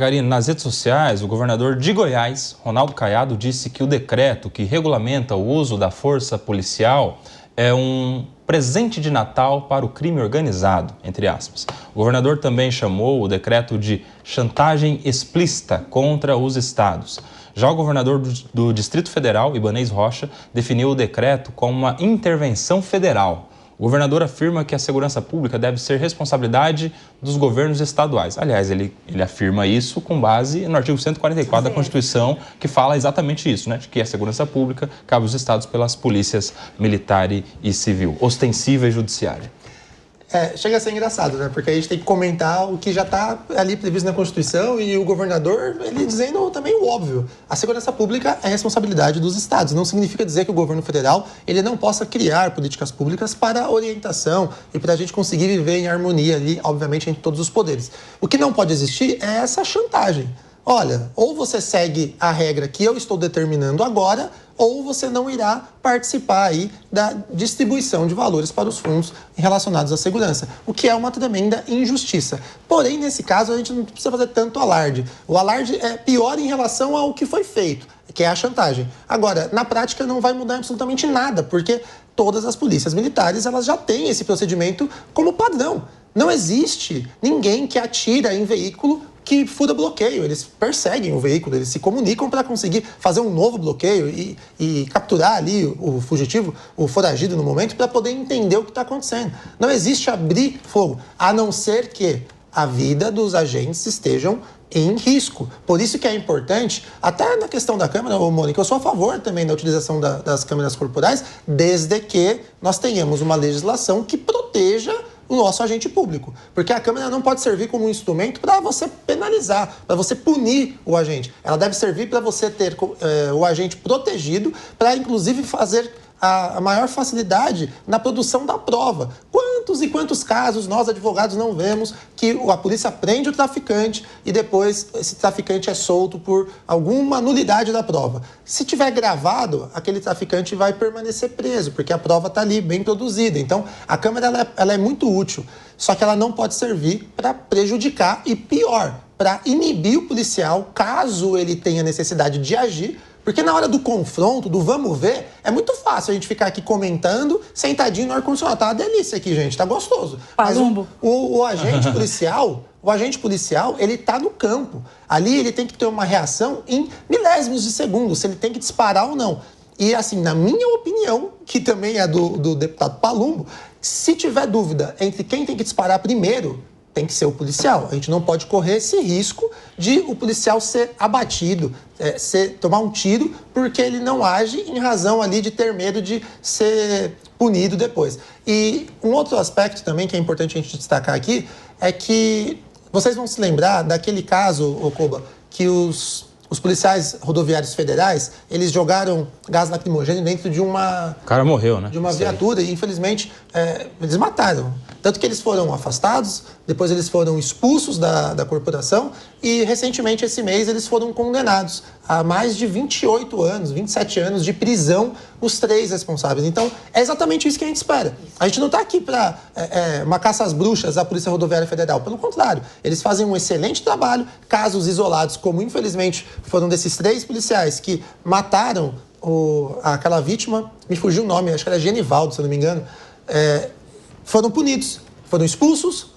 Karine, nas redes sociais, o governador de Goiás, Ronaldo Caiado, disse que o decreto que regulamenta o uso da força policial é um presente de Natal para o crime organizado, entre aspas. O governador também chamou o decreto de chantagem explícita contra os estados. Já o governador do Distrito Federal, Ibanez Rocha, definiu o decreto como uma intervenção federal. O governador afirma que a segurança pública deve ser responsabilidade dos governos estaduais. Aliás, ele afirma isso com base no artigo 144 da Constituição, que fala exatamente isso, né? De que a segurança pública cabe aos estados pelas polícias militar e civil, ostensiva e judiciária. Chega a ser engraçado, né? Porque a gente tem que comentar o que já está ali previsto na Constituição e o governador, ele dizendo também o óbvio. A segurança pública é responsabilidade dos estados. Não significa dizer que o governo federal ele não possa criar políticas públicas para orientação e para a gente conseguir viver em harmonia ali, obviamente, entre todos os poderes. O que não pode existir é essa chantagem. Olha, ou você segue a regra que eu estou determinando agora, ou você não irá participar aí da distribuição de valores para os fundos relacionados à segurança, o que é uma tremenda injustiça. Porém, nesse caso, a gente não precisa fazer tanto alarde. O alarde é pior em relação ao que foi feito, que é a chantagem. Agora, na prática, não vai mudar absolutamente nada, porque todas as polícias militares elas já têm esse procedimento como padrão. Não existe ninguém que atira em veículo que fura bloqueio. Eles perseguem o veículo, eles se comunicam para conseguir fazer um novo bloqueio e capturar ali o fugitivo, o foragido no momento, para poder entender o que está acontecendo. Não existe abrir fogo, a não ser que a vida dos agentes estejam em risco. Por isso que é importante, até na questão da câmera, Mônica, eu sou a favor também da utilização das câmeras corporais, desde que nós tenhamos uma legislação que proteja o nosso agente público. Porque a câmera não pode servir como um instrumento para você penalizar, para você punir o agente. Ela deve servir para você ter o agente protegido, para inclusive fazer a maior facilidade na produção da prova. Quantos e quantos casos nós, advogados, não vemos que a polícia prende o traficante e depois esse traficante é solto por alguma nulidade da prova? Se tiver gravado, aquele traficante vai permanecer preso, porque a prova está ali bem produzida. Então, a câmera ela é muito útil, só que ela não pode servir para prejudicar e, pior, para inibir o policial, caso ele tenha necessidade de agir. Porque na hora do confronto, do vamos ver, é muito fácil a gente ficar aqui comentando, sentadinho no ar-condicionado. Tá uma delícia aqui, gente, tá gostoso. Palumbo. Mas o agente policial, ele tá no campo. Ali ele tem que ter uma reação em milésimos de segundo, se ele tem que disparar ou não. E assim, na minha opinião, que também é do deputado Palumbo, se tiver dúvida entre quem tem que disparar primeiro, tem que ser o policial. A gente não pode correr esse risco de o policial ser abatido, tomar um tiro, porque ele não age em razão ali de ter medo de ser punido depois. E um outro aspecto também que é importante a gente destacar aqui é que vocês vão se lembrar daquele caso, Ocoba, que os policiais rodoviários federais, eles jogaram gás lacrimogêneo dentro de uma... O cara morreu, né? De uma viatura e, infelizmente, eles mataram. Tanto que eles foram afastados, depois eles foram expulsos da corporação e, recentemente, esse mês, eles foram condenados a mais de 28 anos, 27 anos de prisão, os 3 responsáveis. Então, é exatamente isso que a gente espera. A gente não está aqui para uma caça às bruxas à Polícia Rodoviária Federal. Pelo contrário, eles fazem um excelente trabalho. Casos isolados, como, infelizmente, foram desses 3 policiais que mataram aquela vítima, me fugiu o nome, acho que era Genivaldo, se eu não me engano, foram punidos, foram expulsos,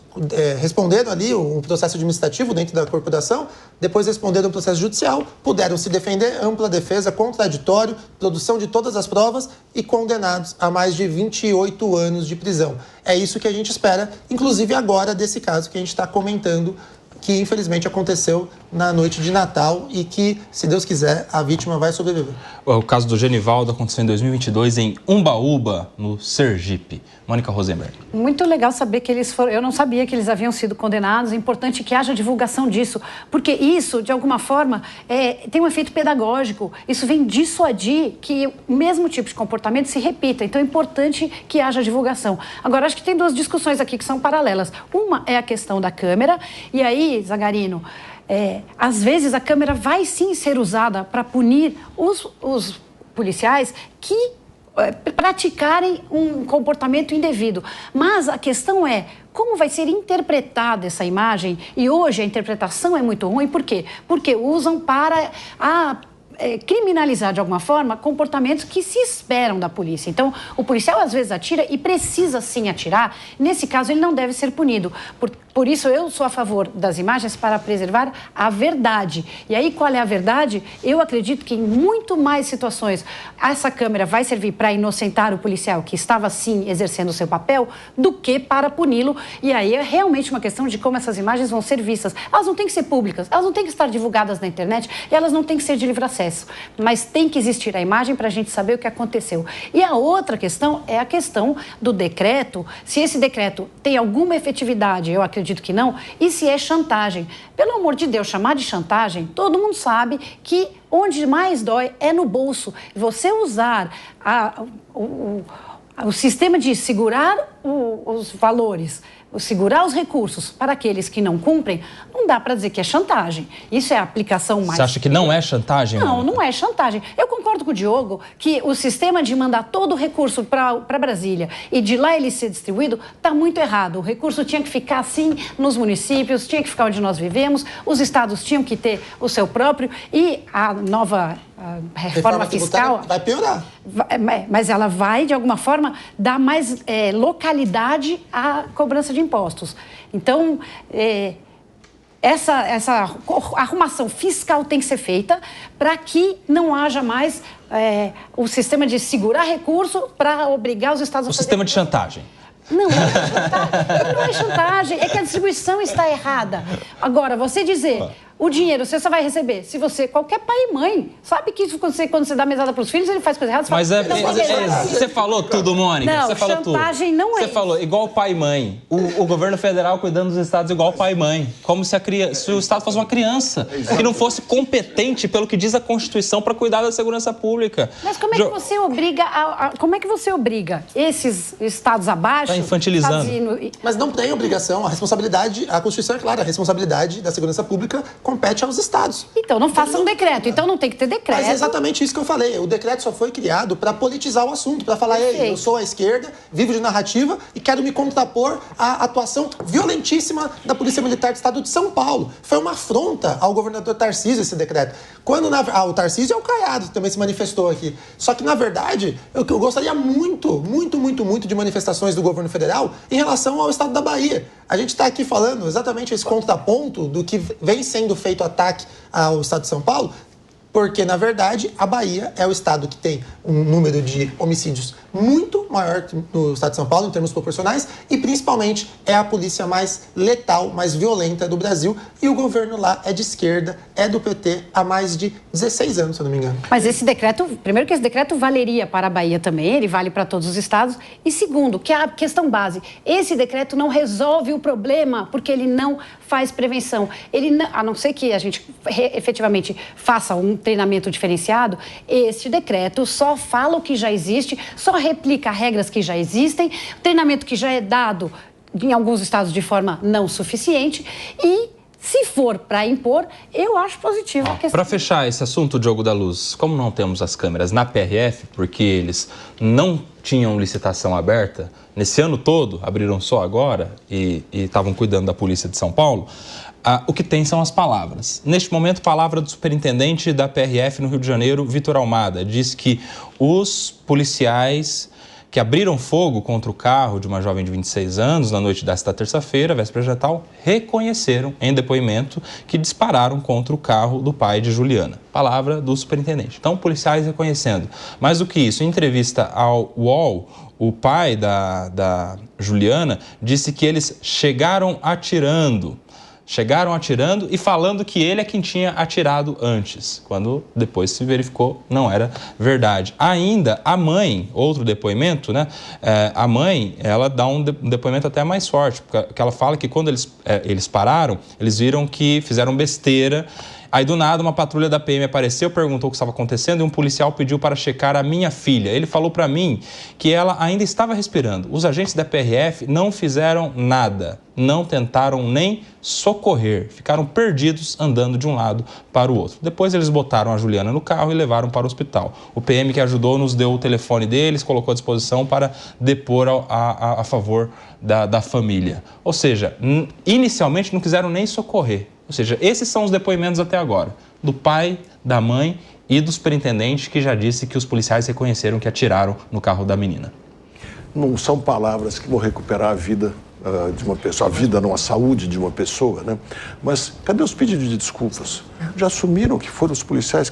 responderam ali um processo administrativo dentro da corporação, depois responderam um processo judicial, puderam se defender, ampla defesa, contraditório, produção de todas as provas e condenados a mais de 28 anos de prisão. É isso que a gente espera, inclusive agora desse caso que a gente está comentando, que infelizmente aconteceu na noite de Natal e que, se Deus quiser, a vítima vai sobreviver. O caso do Genivaldo aconteceu em 2022 em Umbaúba, no Sergipe. Mônica Rosenberg. Muito legal saber que eles foram... Eu não sabia que eles haviam sido condenados. É importante que haja divulgação disso, porque isso, de alguma forma, tem um efeito pedagógico. Isso vem dissuadir que o mesmo tipo de comportamento se repita. Então, é importante que haja divulgação. Agora, acho que tem 2 discussões aqui que são paralelas. Uma é a questão da câmera, e aí, Zagarino, às vezes a câmera vai sim ser usada para punir os policiais que praticarem um comportamento indevido. Mas a questão é, como vai ser interpretada essa imagem? E hoje a interpretação é muito ruim, por quê? Porque usam para criminalizar de alguma forma comportamentos que se esperam da polícia. Então, o policial às vezes atira e precisa sim atirar. Nesse caso, ele não deve ser punido. Por isso, eu sou a favor das imagens para preservar a verdade. E aí, qual é a verdade? Eu acredito que em muito mais situações essa câmera vai servir para inocentar o policial que estava sim exercendo o seu papel do que para puni-lo. E aí é realmente uma questão de como essas imagens vão ser vistas. Elas não têm que ser públicas, elas não têm que estar divulgadas na internet e elas não têm que ser de livre acesso. Mas tem que existir a imagem para a gente saber o que aconteceu. E a outra questão é a questão do decreto. Se esse decreto tem alguma efetividade, eu acredito que não, e se é chantagem. Pelo amor de Deus, chamar de chantagem, todo mundo sabe que onde mais dói é no bolso. Você usar o sistema de segurar os valores, segurar os recursos para aqueles que não cumprem, não dá para dizer que é chantagem. Isso é a aplicação mais... Você acha que não é chantagem? Não, Mônica? não é chantagem. Eu concordo com o Diogo que o sistema de mandar todo o recurso para Brasília e de lá ele ser distribuído está muito errado. O recurso tinha que ficar assim nos municípios, tinha que ficar onde nós vivemos, os estados tinham que ter o seu próprio e a nova... A reforma fiscal vai piorar. Mas ela vai, de alguma forma, dar mais localidade à cobrança de impostos. Então, essa arrumação fiscal tem que ser feita para que não haja mais o sistema de segurar recurso para obrigar os estados a fazer... O sistema de chantagem. Não é chantagem, é que a distribuição está errada. Agora, você dizer... O dinheiro você só vai receber se você, qualquer pai e mãe, sabe que isso, quando você dá mesada para os filhos, ele faz coisa errada. Mas você falou tudo, Mônica. Não, você falou chantagem tudo. Não é. Você falou igual pai e mãe. O governo federal cuidando dos estados igual pai e mãe. Como se o estado fosse uma criança que não fosse competente pelo que diz a Constituição para cuidar da segurança pública. Mas como é que você obriga como é que você obriga esses estados abaixo? Está infantilizando. Mas não tem obrigação. A responsabilidade, a Constituição é clara, a responsabilidade da segurança pública compete aos estados. Então não faça um decreto, então não tem que ter decreto. Mas é exatamente isso que eu falei. O decreto só foi criado para politizar o assunto, para falar, ei, eu sou a esquerda, vivo de narrativa e quero me contrapor à atuação violentíssima da Polícia Militar do Estado de São Paulo. Foi uma afronta ao governador Tarcísio esse decreto. Quando o Tarcísio é o Caiado, que também se manifestou aqui. Só que, na verdade, eu gostaria muito de manifestações do governo federal em relação ao estado da Bahia. A gente está aqui falando exatamente esse contraponto do que vem sendo feito ataque ao estado de São Paulo, porque, na verdade, a Bahia é o estado que tem um número de homicídios muito maior no estado de São Paulo, em termos proporcionais, e, principalmente, é a polícia mais letal, mais violenta do Brasil, e o governo lá é de esquerda, é do PT há mais de 16 anos, se eu não me engano. Mas esse decreto, primeiro que esse decreto valeria para a Bahia também, ele vale para todos os estados, e segundo, que a questão base, esse decreto não resolve o problema, porque ele não faz prevenção. Ele não, a não ser que a gente efetivamente faça um treinamento diferenciado, este decreto só fala o que já existe, só replica regras que já existem, treinamento que já é dado em alguns estados de forma não suficiente e, se for para impor, eu acho positivo a questão. Para fechar esse assunto, Diogo da Luz, como não temos as câmeras na PRF, porque eles não tinham licitação aberta, nesse ano todo, abriram só agora e estavam cuidando da Polícia de São Paulo, o que tem são as palavras. Neste momento, palavra do superintendente da PRF no Rio de Janeiro, Vitor Almada, diz que os policiais que abriram fogo contra o carro de uma jovem de 26 anos na noite desta terça-feira, véspera de Natal, reconheceram em depoimento que dispararam contra o carro do pai de Juliana. Palavra do superintendente. Então, policiais reconhecendo. Mais do que isso, em entrevista ao UOL, o pai da Juliana disse que eles chegaram atirando e falando que ele é quem tinha atirado antes, quando depois se verificou não era verdade. Ainda a mãe, outro depoimento, né? A mãe, ela dá um depoimento até mais forte, porque ela fala que quando eles pararam, eles viram que fizeram besteira Aí, do nada, uma patrulha da PM apareceu, perguntou o que estava acontecendo e um policial pediu para checar a minha filha. Ele falou para mim que ela ainda estava respirando. Os agentes da PRF não fizeram nada, não tentaram nem socorrer. Ficaram perdidos andando de um lado para o outro. Depois eles botaram a Juliana no carro e levaram para o hospital. O PM que ajudou nos deu o telefone deles, colocou à disposição para depor a favor da família. Ou seja, inicialmente não quiseram nem socorrer. Ou seja, esses são os depoimentos até agora, do pai, da mãe e do superintendente, que já disse que os policiais reconheceram que atiraram no carro da menina. Não são palavras que vão recuperar a vida de uma pessoa, a vida não, a saúde de uma pessoa, né? Mas cadê os pedidos de desculpas? Já assumiram que foram os policiais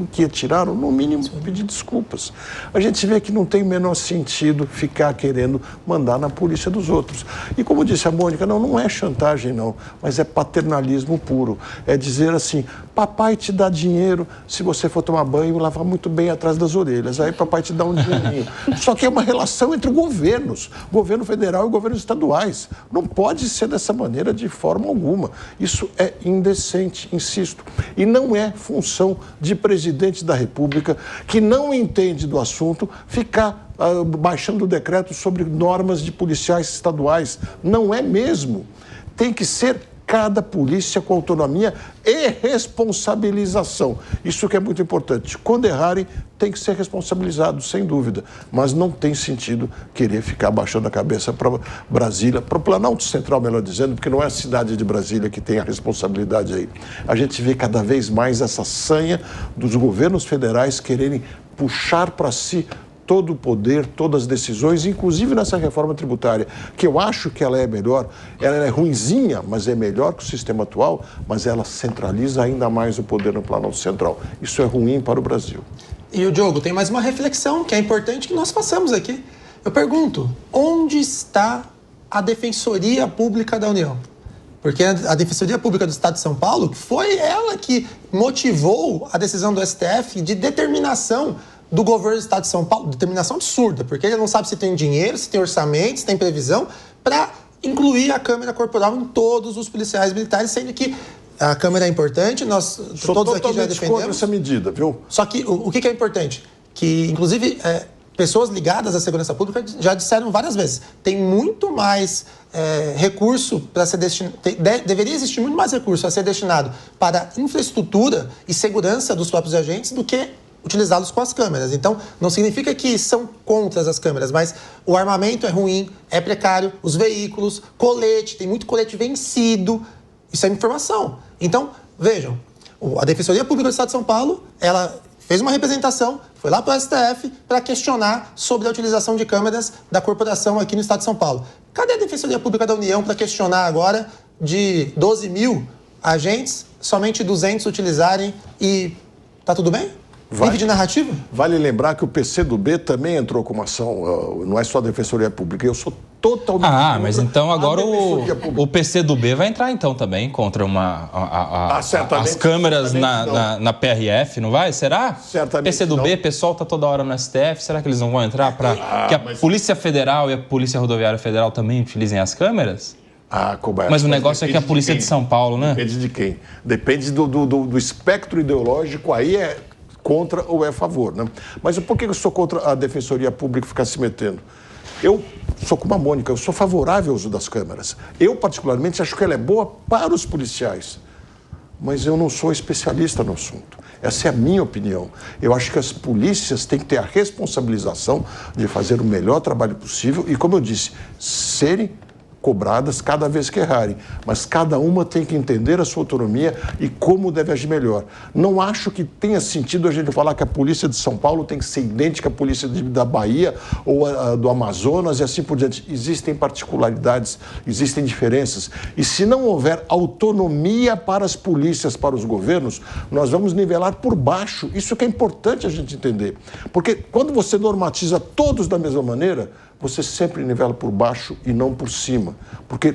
que atiraram, no mínimo, pedir desculpas. A gente vê que não tem o menor sentido ficar querendo mandar na polícia dos outros. E como disse a Mônica, não é chantagem não, mas é paternalismo puro. É dizer assim, papai te dá dinheiro se você for tomar banho e lavar muito bem atrás das orelhas. Aí papai te dá um dinheirinho. Só que é uma relação entre governos, governo federal e governos estaduais. Não pode ser dessa maneira de forma alguma. Isso é indecente, insisto. E não é função de presidente da República, que não entende do assunto, ficar baixando o decreto sobre normas de policiais estaduais. Não é mesmo. Tem que ser cada polícia com autonomia e responsabilização. Isso que é muito importante. Quando errarem, tem que ser responsabilizado, sem dúvida. Mas não tem sentido querer ficar baixando a cabeça para Brasília, para o Planalto Central, melhor dizendo, porque não é a cidade de Brasília que tem a responsabilidade aí. A gente vê cada vez mais essa sanha dos governos federais quererem puxar para si todo o poder, todas as decisões, inclusive nessa reforma tributária, que eu acho que ela é melhor, ela é ruinzinha, mas é melhor que o sistema atual, mas ela centraliza ainda mais o poder no Planalto Central. Isso é ruim para o Brasil. E o Diogo, tem mais uma reflexão que é importante que nós façamos aqui. Eu pergunto, onde está a Defensoria Pública da União? Porque a Defensoria Pública do Estado de São Paulo foi ela que motivou a decisão do STF de determinação do governo do Estado de São Paulo, determinação absurda, porque ele não sabe se tem dinheiro, se tem orçamento, se tem previsão, para incluir a câmera corporal em todos os policiais militares, sendo que a câmera é importante, nós todos aqui já defendemos. Contra essa medida, viu? Só que o que é importante? Que, inclusive, pessoas ligadas à segurança pública já disseram várias vezes, tem muito mais recurso para ser destinado, deveria existir muito mais recurso a ser destinado para infraestrutura e segurança dos próprios agentes do que utilizá-los com as câmeras. Então, não significa que são contra as câmeras, mas o armamento é ruim, é precário, os veículos, colete, tem muito colete vencido, isso é informação. Então, vejam, a Defensoria Pública do Estado de São Paulo, ela fez uma representação, foi lá para o STF para questionar sobre a utilização de câmeras da corporação aqui no Estado de São Paulo. Cadê a Defensoria Pública da União para questionar agora de 12 mil agentes, somente 200 utilizarem e tá tudo bem? Livre de narrativa? Vale lembrar que o PCdoB também entrou com uma ação, não é só a Defensoria Pública, eu sou totalmente... mas então agora o PCdoB vai entrar então também contra as câmeras na PRF, não vai? Será? Certamente PCdoB, não. Pessoal está toda hora no STF, será que eles não vão entrar para que a Polícia Federal e a Polícia Rodoviária Federal também utilizem as câmeras? Mas o negócio é que a Polícia de São Paulo, né? Depende de quem? Depende do espectro ideológico, aí é contra ou é a favor, né? Mas por que eu sou contra a Defensoria Pública ficar se metendo? Eu sou como a Mônica, eu sou favorável ao uso das câmeras. Eu, particularmente, acho que ela é boa para os policiais. Mas eu não sou especialista no assunto. Essa é a minha opinião. Eu acho que as polícias têm que ter a responsabilização de fazer o melhor trabalho possível e, como eu disse, serem cobradas cada vez que errarem, mas cada uma tem que entender a sua autonomia e como deve agir melhor. Não acho que tenha sentido a gente falar que a Polícia de São Paulo tem que ser idêntica à Polícia da Bahia ou do Amazonas e assim por diante. Existem particularidades, existem diferenças. E se não houver autonomia para as polícias, para os governos, nós vamos nivelar por baixo. Isso que é importante a gente entender. Porque quando você normatiza todos da mesma maneira, você sempre nivela por baixo e não por cima, porque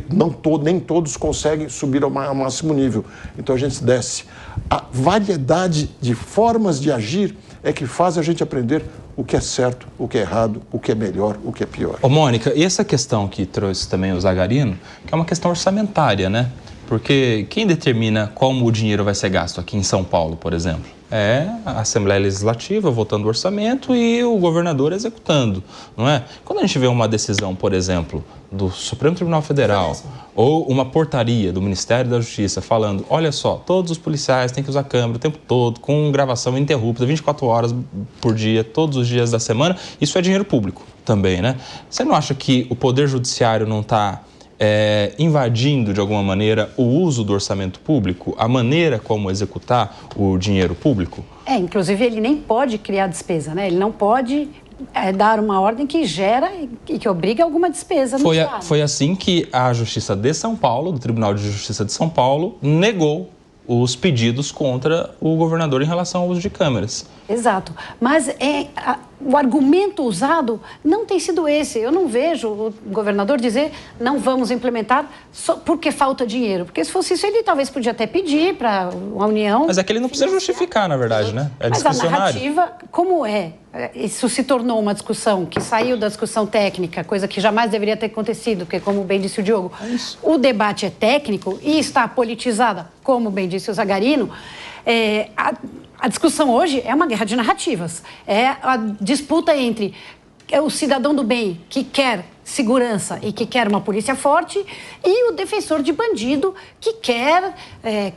nem todos conseguem subir ao máximo nível. Então a gente desce. A variedade de formas de agir é que faz a gente aprender o que é certo, o que é errado, o que é melhor, o que é pior. Mônica, e essa questão que trouxe também o Zagarino, que é uma questão orçamentária, né? Porque quem determina como o dinheiro vai ser gasto aqui em São Paulo, por exemplo? É a Assembleia Legislativa votando o orçamento e o governador executando, não é? Quando a gente vê uma decisão, por exemplo, do Supremo Tribunal Federal ou uma portaria do Ministério da Justiça falando, olha só, todos os policiais têm que usar câmera o tempo todo, com gravação ininterrupta, 24 horas por dia, todos os dias da semana, isso é dinheiro público também, né? Você não acha que o Poder Judiciário não está invadindo, de alguma maneira, o uso do orçamento público, a maneira como executar o dinheiro público? Inclusive ele nem pode criar despesa, né? Ele não pode dar uma ordem que gera e que obriga alguma despesa no Estado. Foi assim que a Justiça de São Paulo, do Tribunal de Justiça de São Paulo, negou os pedidos contra o governador em relação ao uso de câmeras. Exato. Mas o argumento usado não tem sido esse. Eu não vejo o governador dizer não vamos implementar só porque falta dinheiro. Porque se fosse isso, ele talvez podia até pedir para a União... Mas é que ele não precisa justificar, na verdade, né? É discricionário. Mas a narrativa, como isso se tornou uma discussão que saiu da discussão técnica, coisa que jamais deveria ter acontecido, porque, como bem disse o Diogo, o debate é técnico e está politizada, como bem disse o Zagarino. A discussão hoje é uma guerra de narrativas. É a disputa entre o cidadão do bem que quer segurança e que quer uma polícia forte e o defensor de bandido que quer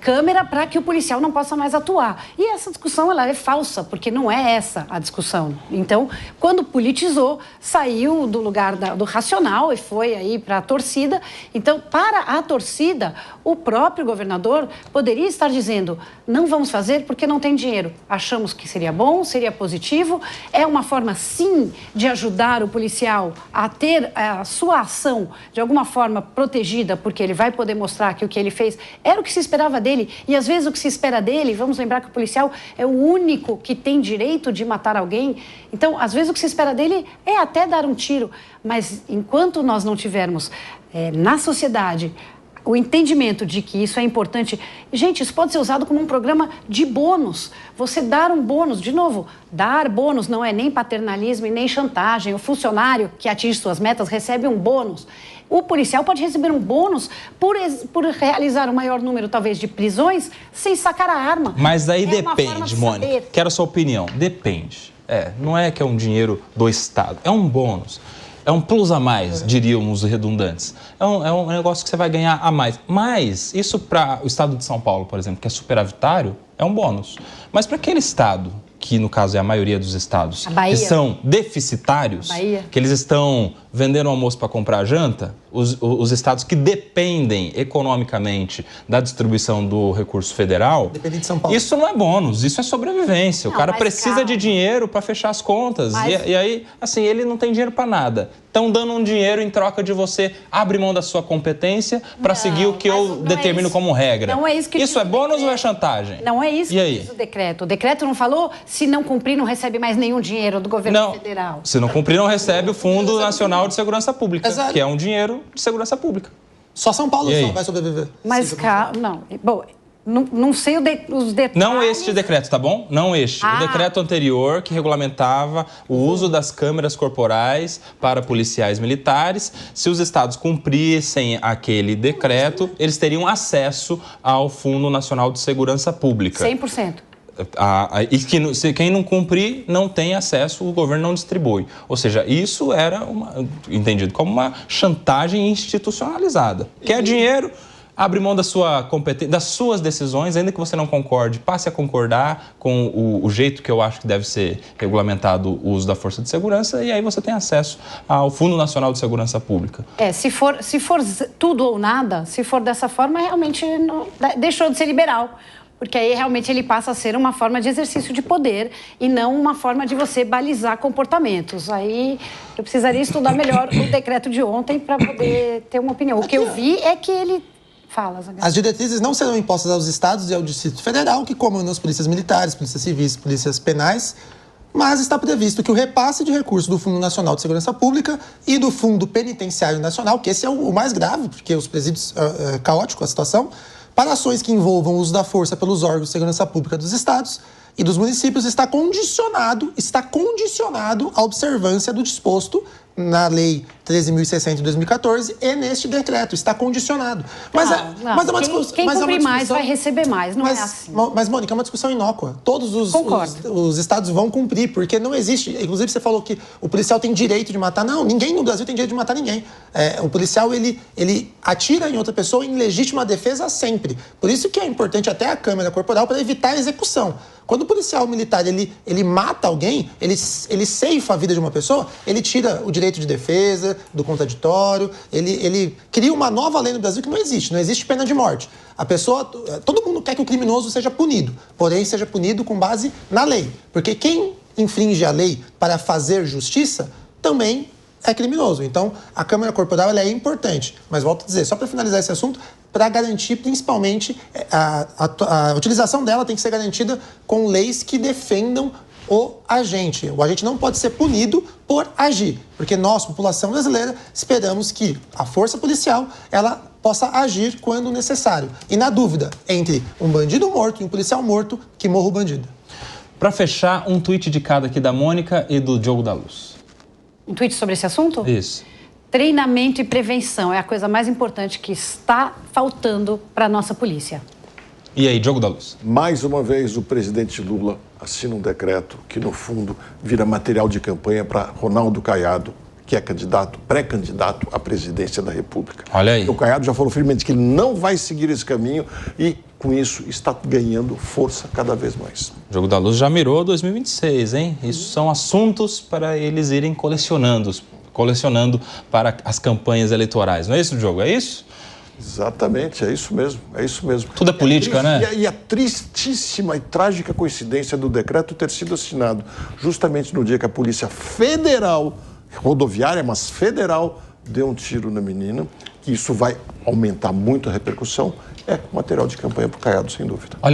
câmera para que o policial não possa mais atuar. E essa discussão ela é falsa, porque não é essa a discussão. Então, quando politizou, saiu do lugar do racional e foi aí para a torcida. Então, para a torcida, o próprio governador poderia estar dizendo não vamos fazer porque não tem dinheiro. Achamos que seria bom, seria positivo. É uma forma, sim, de ajudar o policial a ter a sua ação de alguma forma protegida, porque ele vai poder mostrar que o que ele fez era o que se esperava dele. E às vezes o que se espera dele, vamos lembrar que o policial é o único que tem direito de matar alguém. Então, às vezes o que se espera dele é até dar um tiro. Mas enquanto nós não tivermos na sociedade o entendimento de que isso é importante... Gente, isso pode ser usado como um programa de bônus. Você dar um bônus, de novo, dar bônus não é nem paternalismo e nem chantagem. O funcionário que atinge suas metas recebe um bônus. O policial pode receber um bônus por realizar o maior número, talvez, de prisões sem sacar a arma. Mas aí depende, Mônica. Quero a sua opinião. Depende. Não é que é um dinheiro do Estado, é um bônus. É um plus a mais, diriam os redundantes. É um negócio que você vai ganhar a mais. Mas isso para o estado de São Paulo, por exemplo, que é superavitário, é um bônus. Mas para aquele estado, que no caso é a maioria dos estados, que são deficitários, que eles estão vendendo almoço para comprar janta, os estados que dependem economicamente da distribuição do recurso federal, depende de São Paulo. Isso não é bônus, isso é sobrevivência. O cara precisa de dinheiro para fechar as contas. E aí, assim, ele não tem dinheiro para nada. Estão dando um dinheiro em troca de você abrir mão da sua competência para seguir o que eu determino como regra. Não é isso que isso é bônus ou é chantagem? Não é isso que diz o decreto. O decreto não falou se não cumprir não recebe mais nenhum dinheiro do governo federal. Se não cumprir não recebe o Fundo Nacional de Segurança Pública, que é um dinheiro de segurança pública. Só São Paulo só vai sobreviver. Mas, não. Bom, não sei os detalhes. Não este decreto, tá bom? Não este. O decreto anterior que regulamentava o uso das câmeras corporais para policiais militares. Se os estados cumprissem aquele decreto, eles teriam acesso ao Fundo Nacional de Segurança Pública. 100%. E quem não cumprir não tem acesso, o governo não distribui. Ou seja, isso era entendido como uma chantagem institucionalizada. Quer dinheiro, abre mão da sua competência, das suas decisões, ainda que você não concorde, passe a concordar com o jeito que eu acho que deve ser regulamentado o uso da força de segurança, e aí você tem acesso ao Fundo Nacional de Segurança Pública. Se for tudo ou nada, se for dessa forma, realmente deixou de ser liberal. Porque aí realmente ele passa a ser uma forma de exercício de poder e não uma forma de você balizar comportamentos. Aí eu precisaria estudar melhor o decreto de ontem para poder ter uma opinião. O que eu vi é que ele... Fala, Zagarino. As diretrizes não serão impostas aos estados e ao Distrito Federal, que comandam as polícias militares, polícias civis, polícias penais, mas está previsto que o repasse de recursos do Fundo Nacional de Segurança Pública e do Fundo Penitenciário Nacional, que esse é o mais grave, porque os presídios caótico a situação, para ações que envolvam o uso da força pelos órgãos de segurança pública dos estados e dos municípios, está condicionado à observância do disposto na lei 13.060 de 2014 e neste decreto, está condicionado. Mas é uma discussão... Quem cumprir mais vai receber mais, não é assim. Mas, Mônica, é uma discussão inócua. Todos os estados vão cumprir, porque não existe... Inclusive, você falou que o policial tem direito de matar. Não, ninguém no Brasil tem direito de matar ninguém. O policial, ele atira em outra pessoa em legítima defesa sempre. Por isso que é importante até a câmera corporal para evitar a execução. Quando o policial militar ele mata alguém, ele ceifa a vida de uma pessoa, ele tira o direito de defesa, do contraditório, ele cria uma nova lei no Brasil que não existe pena de morte. Todo mundo quer que o criminoso seja punido, porém seja punido com base na lei. Porque quem infringe a lei para fazer justiça também é criminoso. Então, a Câmara Corporal ela é importante. Mas, volto a dizer, só para finalizar esse assunto, para garantir, principalmente, a utilização dela tem que ser garantida com leis que defendam o agente. O agente não pode ser punido por agir, porque nós, população brasileira, esperamos que a força policial ela possa agir quando necessário. E, na dúvida, entre um bandido morto e um policial morto, que morra o bandido. Para fechar, um tweet de cada aqui da Mônica e do Diogo da Luz. Um tweet sobre esse assunto? Isso. Treinamento e prevenção é a coisa mais importante que está faltando para a nossa polícia. E aí, Diogo da Luz? Mais uma vez, o presidente Lula assina um decreto que, no fundo, vira material de campanha para Ronaldo Caiado, que é pré-candidato à presidência da República. Olha aí. O Caiado já falou firmemente que ele não vai seguir esse caminho e, com isso, está ganhando força cada vez mais. O Diogo da Luz já mirou 2026, hein? Isso são assuntos para eles irem colecionando para as campanhas eleitorais. Não é isso, Diogo? É isso? Exatamente, é isso mesmo, é isso mesmo. Tudo é política, né? E a tristíssima e trágica coincidência do decreto ter sido assinado justamente no dia que a Polícia Federal, rodoviária, mas federal, deu um tiro na menina, que isso vai aumentar muito a repercussão, é material de campanha para o Caiado, sem dúvida. Olha